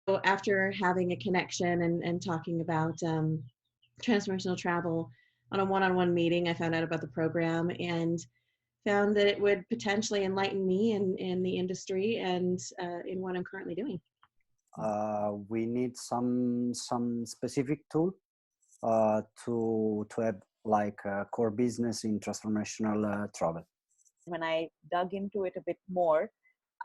So after having a connection and talking about transformational travel on a one-on-one meeting, I found out about the program and found that it would potentially enlighten me in the industry and in what I'm currently doing. We need some specific tool to have like a core business in transformational travel. When I dug into it a bit more,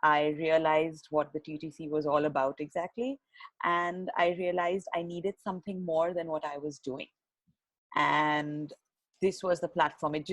I realized what the TTC was all about exactly. And I realized I needed something more than what I was doing. And this was the platform. It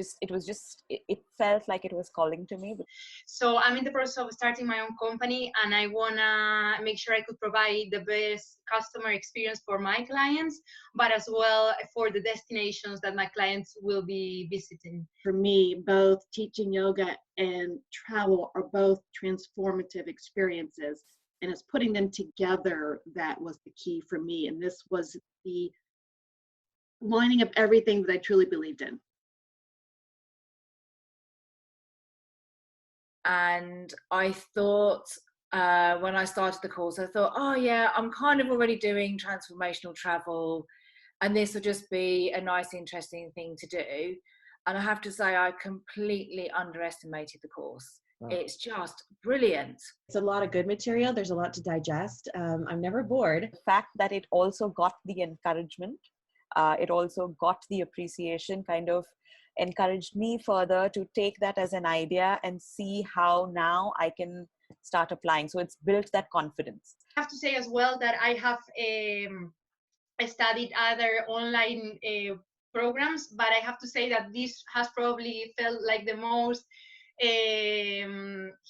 felt like it was calling to me. So I'm in the process of starting my own company, and I want to make sure I could provide the best customer experience for my clients, but as well for the destinations that my clients will be visiting. For me, both teaching yoga and travel are both transformative experiences, and it's putting them together that was the key for me. And this was the lining up everything that I truly believed in. And I thought, when I started the course, I thought, oh yeah, I'm kind of already doing transformational travel, and this will just be a nice, interesting thing to do. And I have to say, I completely underestimated the course. Wow. It's just brilliant. It's a lot of good material. There's a lot to digest. I'm never bored. The fact that it also got the encouragement, it also got the appreciation, kind of encouraged me further to take that as an idea and see how now I can start applying. So it's built that confidence. I have to say as well that I have studied other online programs, but I have to say that this has probably felt like the most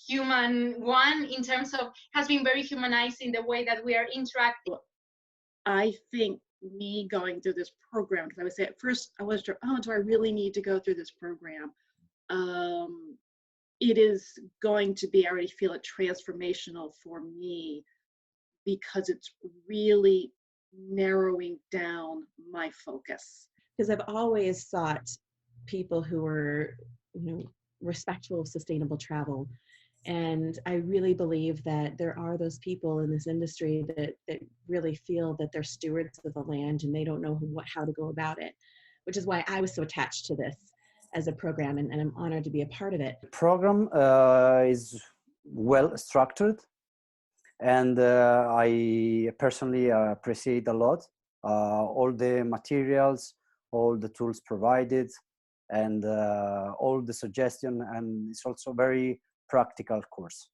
human one, in terms of has been very humanized in the way that we are interacting. I think me going through this program, because I would say at first I was, oh, do I really need to go through this program? It is going to be, I already feel it, transformational for me, because it's really narrowing down my focus. Because I've always sought people who were, respectful of sustainable travel. And I really believe that there are those people in this industry that really feel that they're stewards of the land and they don't know how to go about it, which is why I was so attached to this as a program, and I'm honored to be a part of it. The program is well structured, and I personally appreciate a lot all the materials, all the tools provided, and all the suggestion, and it's also very practical course.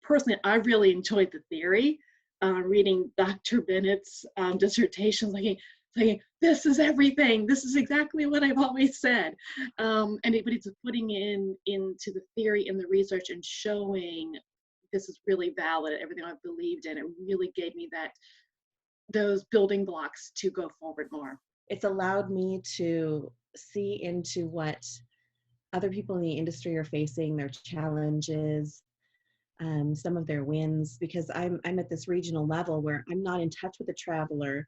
Personally, I really enjoyed the theory. Reading Dr. Bennett's dissertation, thinking, this is everything. This is exactly what I've always said. But it's putting into the theory and the research and showing this is really valid. Everything I've believed in, it really gave me those building blocks to go forward more. It's allowed me to see into what other people in the industry are facing, their challenges, some of their wins, because I'm at this regional level where I'm not in touch with the traveler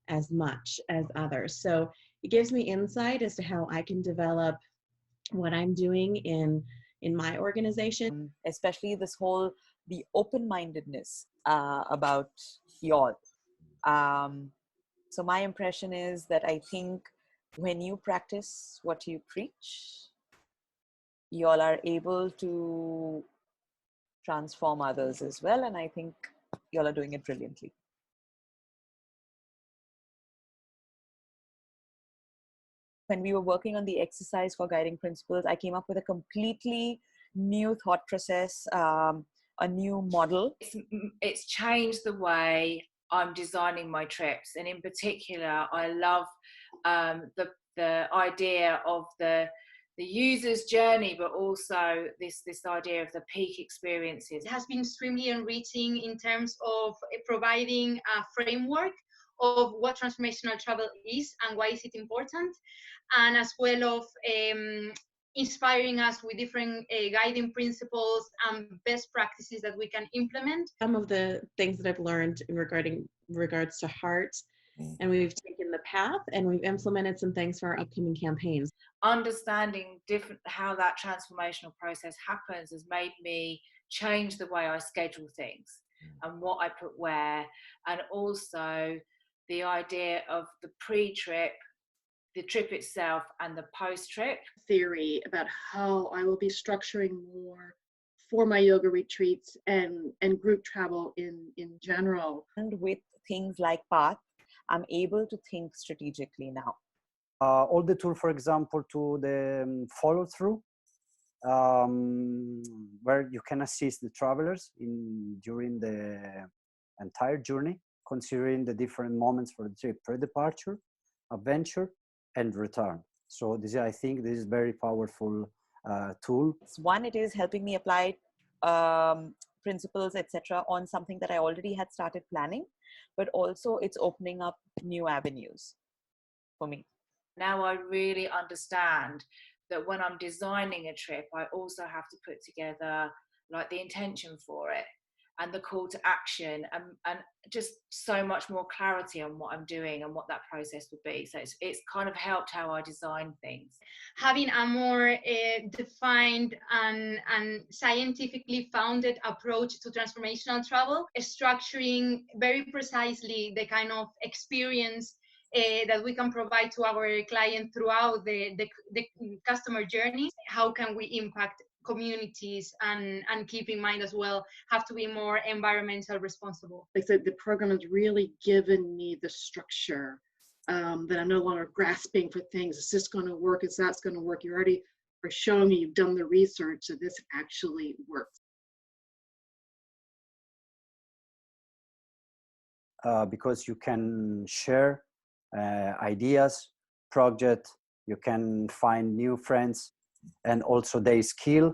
as much as others. So it gives me insight as to how I can develop what I'm doing in my organization. Especially the open-mindedness about y'all. So my impression is that I think when you practice what you preach, y'all are able to transform others as well. And I think y'all are doing it brilliantly. When we were working on the exercise for guiding principles, I came up with a completely new thought process, a new model. It's changed the way I'm designing my trips, and in particular, I love the idea of the user's journey, but also this idea of the peak experiences. It has been extremely enriching in terms of providing a framework of what transformational travel is and why is it important, and as well of inspiring us with different guiding principles and best practices that we can implement. Some of the things that I've learned in regards to heart, and we've taken the path and we've implemented some things for our upcoming campaigns. Understanding how that transformational process happens has made me change the way I schedule things. and what I put where, and also the idea of the pre-trip, the trip itself, and the post-trip. Theory about how I will be structuring more for my yoga retreats and group travel in general. And with things like Path, I'm able to think strategically now. All the tool, for example, to the follow through, where you can assist the travelers during the entire journey, considering the different moments for the trip: pre-departure, adventure, and return. So this, I think, this is very powerful tool. One, it is helping me apply principles, etc., on something that I already had started planning, but also it's opening up new avenues for me. Now I really understand that when I'm designing a trip, I also have to put together like the intention for it and the call to action, and just so much more clarity on what I'm doing and what that process would be. So it's kind of helped how I design things. Having a more defined and scientifically founded approach to transformational travel, structuring very precisely the kind of experience that we can provide to our client throughout the customer journey. How can we impact communities, and keep in mind as well, have to be more environmental responsible. Like I said, the program has really given me the structure that I'm no longer grasping for things. Is this going to work? Is that going to work? You already are showing me you've done the research, so this actually works. Because you can share ideas, project, you can find new friends, and also their skill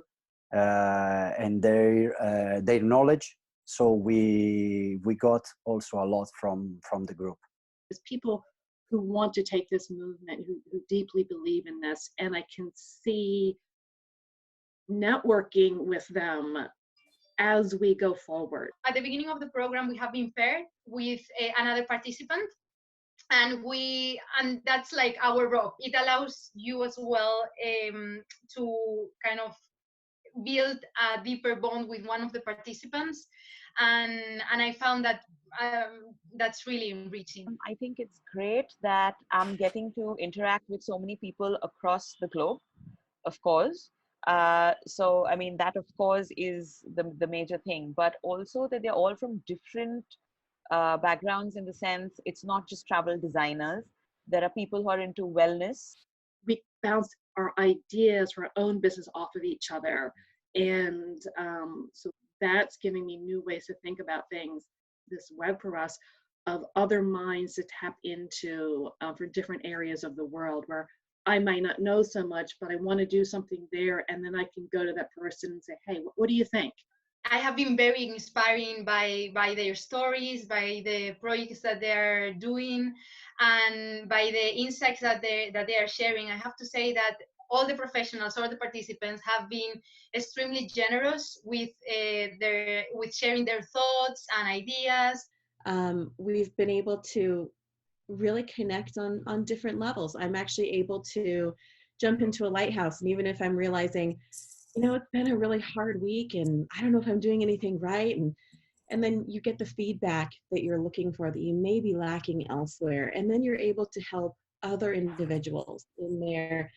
and their knowledge. So we got also a lot from the group. There's people who want to take this movement, who deeply believe in this, and I can see networking with them as we go forward. At the beginning of the program, we have been paired with another participant, and that's like our rope. It allows you as well to kind of build a deeper bond with one of the participants, and I found that that's really enriching. I think it's great that I'm getting to interact with so many people across the globe, of course. So, I mean, that of course is the major thing, but also that they're all from different backgrounds, in the sense it's not just travel designers. There are people who are into wellness. We bounce our ideas for our own business off of each other. And so that's giving me new ways to think about things. This web for us of other minds to tap into for different areas of the world where I might not know so much, but I want to do something there. And then I can go to that person and say, hey, what do you think? I have been very inspiring by their stories, by the projects that they're doing, and by the insights that they are sharing. I have to say that all the professionals or the participants have been extremely generous with sharing their thoughts and ideas. We've been able to really connect on different levels. I'm actually able to jump into a lighthouse, and even if I'm realizing, you know, it's been a really hard week and I don't know if I'm doing anything right, and then you get the feedback that you're looking for that you may be lacking elsewhere, and then you're able to help other individuals in their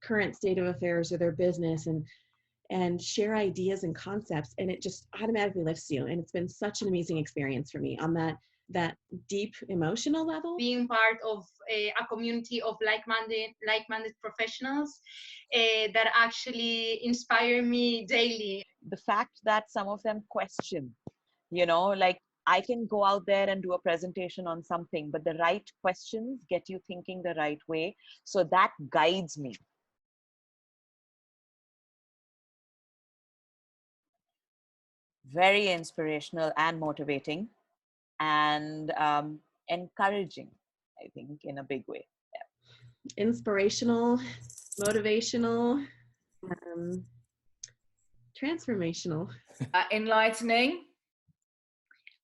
current state of affairs or their business, and share ideas and concepts, and it just automatically lifts you. And it's been such an amazing experience for me on that deep emotional level. Being part of a community of like-minded professionals that actually inspire me daily. The fact that some of them question, you know, like I can go out there and do a presentation on something, but the right questions get you thinking the right way. So that guides me. Very inspirational and motivating, and encouraging, I think, in a big way. Yeah. Inspirational, motivational, transformational, Enlightening,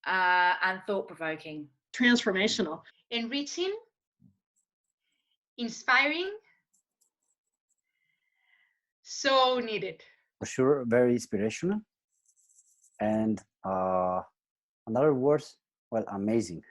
and thought-provoking. Transformational. Enriching, inspiring, so needed. For sure, very inspirational, and Another words, well, amazing.